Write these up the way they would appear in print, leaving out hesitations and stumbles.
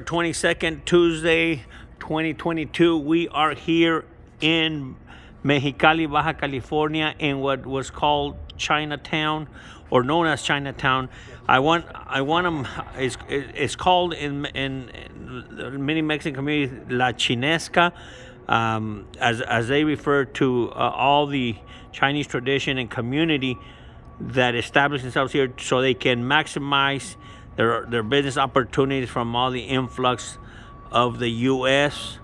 22nd, Tuesday, 2022. We are here in Mexicali, Baja California, in what was called Chinatown, or known as Chinatown. It's called in many Mexican communities La Chinesca, as they refer to all the Chinese tradition and community that establish themselves here so they can maximize their business opportunities from all the influx of the U.S.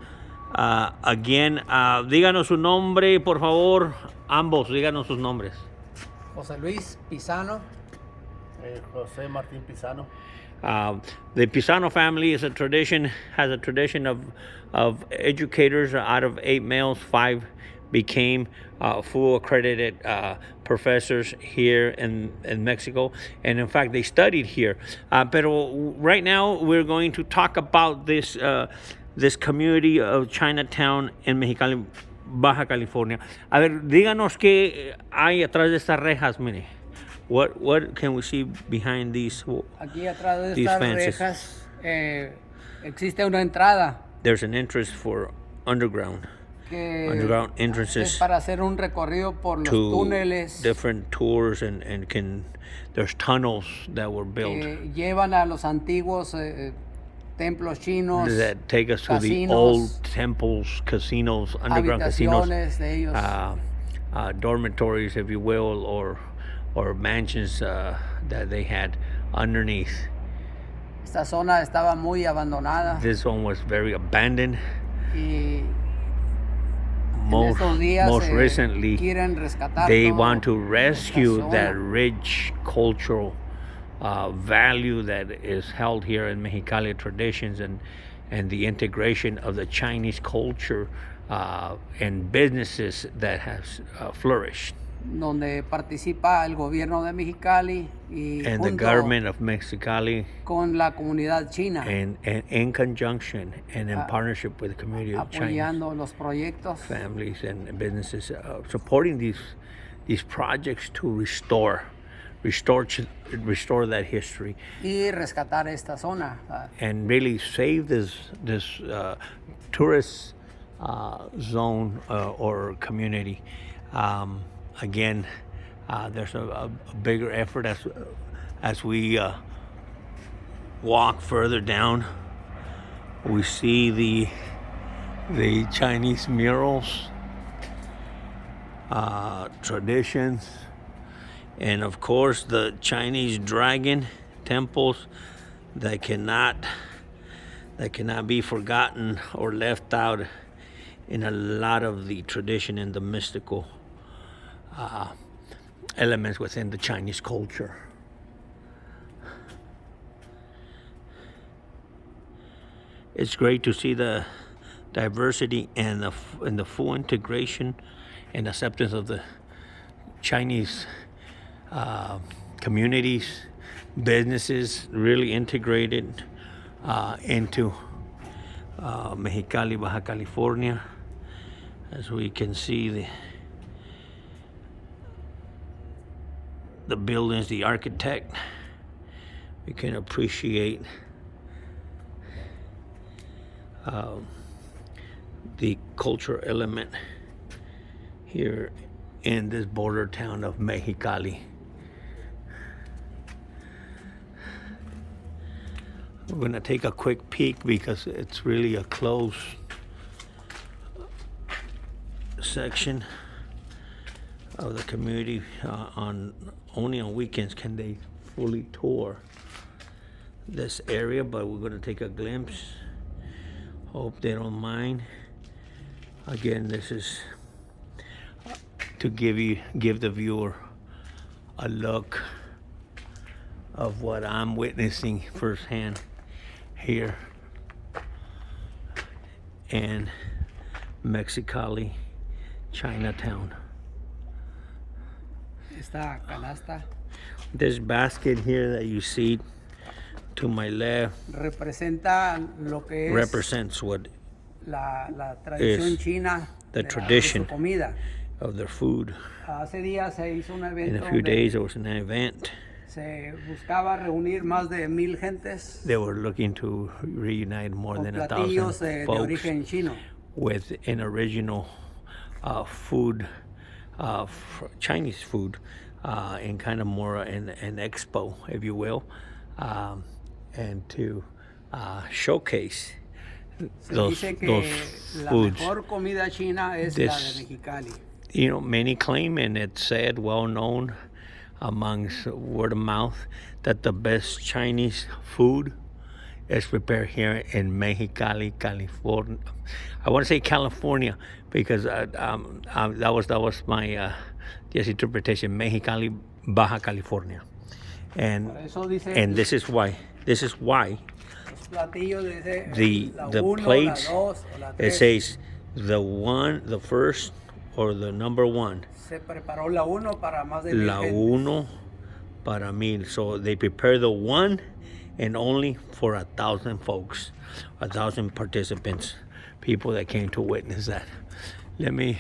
Again, díganos su nombre, por favor. Ambos, díganos sus nombres. JoseLuis Pizano. José Martín Pizano. The Pizano family has a tradition of educators. Out of 8 males, 5 became full accredited professors here in Mexico, and in fact they studied here. Pero right now we're going to talk about this community of Chinatown in Mexicali, Baja California. A ver, díganos qué hay atrás de estas rejas, mire. What can we see behind these? Aquí atrás de these estas fences? rejas existe una entrada There's an entrance for underground entrances es para hacer un recorrido por los to túneles different tours, and there's tunnels that were built que llevan a los antiguos templos chinos, that take us to the casinos, old temples, casinos, underground casinos, habitaciones de ellos. dormitories, if you will, or mansions that they had underneath. Esta zona estaba muy abandonada This one was very abandoned. y Most estos días recently, quieren rescatar they todo want to rescue esta that zona. rich cultural value that is held here in Mexicali traditions, and the integration of the Chinese culture and businesses that has flourished. Donde participa el gobierno de Mexicali y And the junto government of Mexicali, con la comunidad china, and in conjunction and in partnership with the community of Chinese apoyando los proyectos families and businesses, supporting these projects to restore that history y rescatar esta zona. and really save this tourist zone or community. Again, there's a bigger effort as we walk further down. We see the Chinese murals, traditions, and of course the Chinese dragon temples that cannot be forgotten or left out in a lot of the tradition and the mystical elements within the Chinese culture. It's great to see the diversity and the full integration and acceptance of the Chinese communities, businesses really integrated into Mexicali, Baja California. As we can see the buildings, the architect, we can appreciate the cultural element here in this border town of Mexicali. We're going to take a quick peek because it's really a closed section of the community. Only on weekends can they fully tour this area, but we're going to take a glimpse. Hope they don't mind. Again, this is to give the viewer a look of what I'm witnessing firsthand here in Mexicali, Chinatown. esta canasta This basket here that you see to my left representa lo que es represents what la tradición is china the de tradition su comida. of their food. Hace días se hizo un In evento a few donde days there was an event Se buscaba reunir más de 1,000 gentes They were looking to reunite more con than platillos 1,000 de folks origen chino. with an original food, Chinese food, in kind of more an expo, if you will, and to showcase Se those dice que la foods. mejor comida china es la de Mexicali. You know, many claim, and it's said, well known amongst word of mouth, that the best Chinese food is prepared here in Mexicali, California. I want to say California because that was my just interpretation. Mexicali, Baja California, and Por eso dice this is why los platillos dice la the uno, plates, la dos, o la it tres. says the first or the number one. Se preparó la uno para más de 1,000 La gentes. uno para mil. So they prepare the one and only for 1,000 folks, 1,000 participants, people that came to witness that. Let me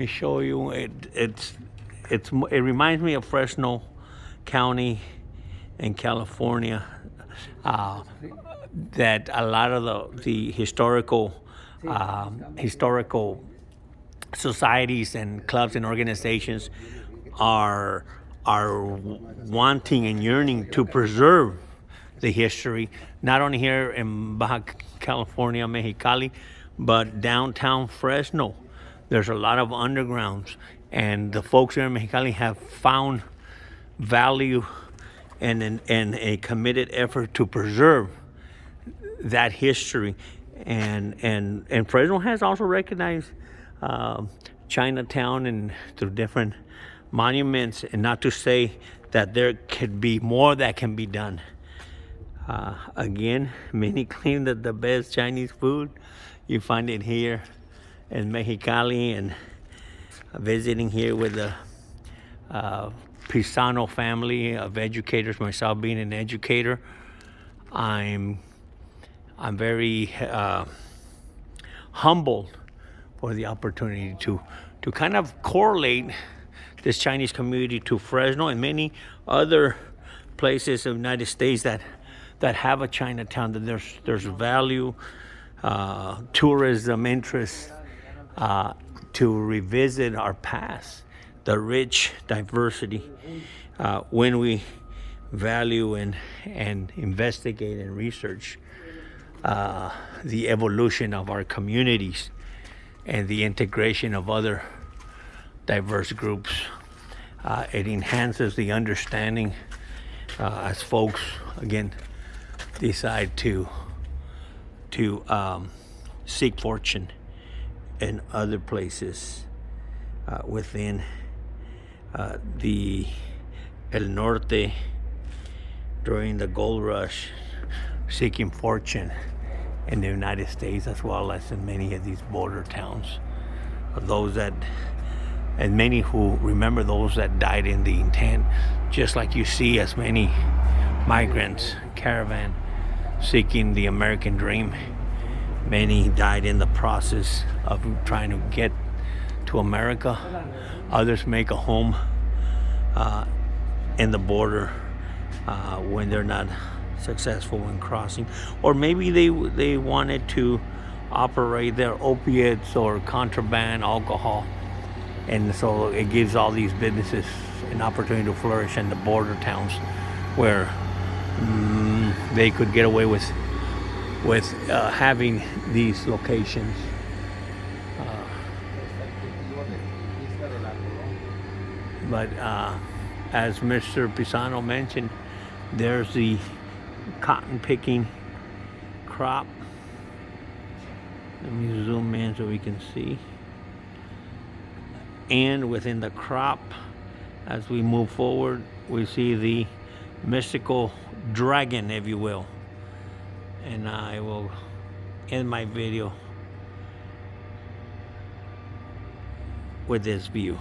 show you. It reminds me of Fresno County in California. That a lot of the historical societies and clubs and organizations are wanting and yearning to preserve the history, not only here in Baja California, Mexicali, but downtown Fresno. There's a lot of undergrounds, and the folks here in Mexicali have found value and a committed effort to preserve that history. And Fresno has also recognized Chinatown and through different monuments, and not to say that there could be more that can be done. Again, many claim that the best Chinese food, you find it here in Mexicali, and visiting here with the Pizano family of educators, myself being an educator, I'm very humbled for the opportunity to kind of correlate this Chinese community to Fresno and many other places of the United States that have a Chinatown, that there's value, tourism interest, to revisit our past, the rich diversity, when we value and investigate and research the evolution of our communities and the integration of other diverse groups. It enhances the understanding as folks, again, decide to seek fortune in other places within the El Norte during the gold rush, seeking fortune in the United States, as well as in many of these border towns. Those that, and many who remember those that died in the intent, just like you see as many migrants, caravan, seeking the American dream. Many died in the process of trying to get to America. Others make a home in the border when they're not successful in crossing, or maybe they wanted to operate their opiates or contraband alcohol, and so it gives all these businesses an opportunity to flourish in the border towns where they could get away with having these locations. But as Mr. Pizano mentioned, there's the cotton picking crop. Let me zoom in so we can see. And within the crop, as we move forward, we see the mystical dragon, if you will. And I will end my video with this view.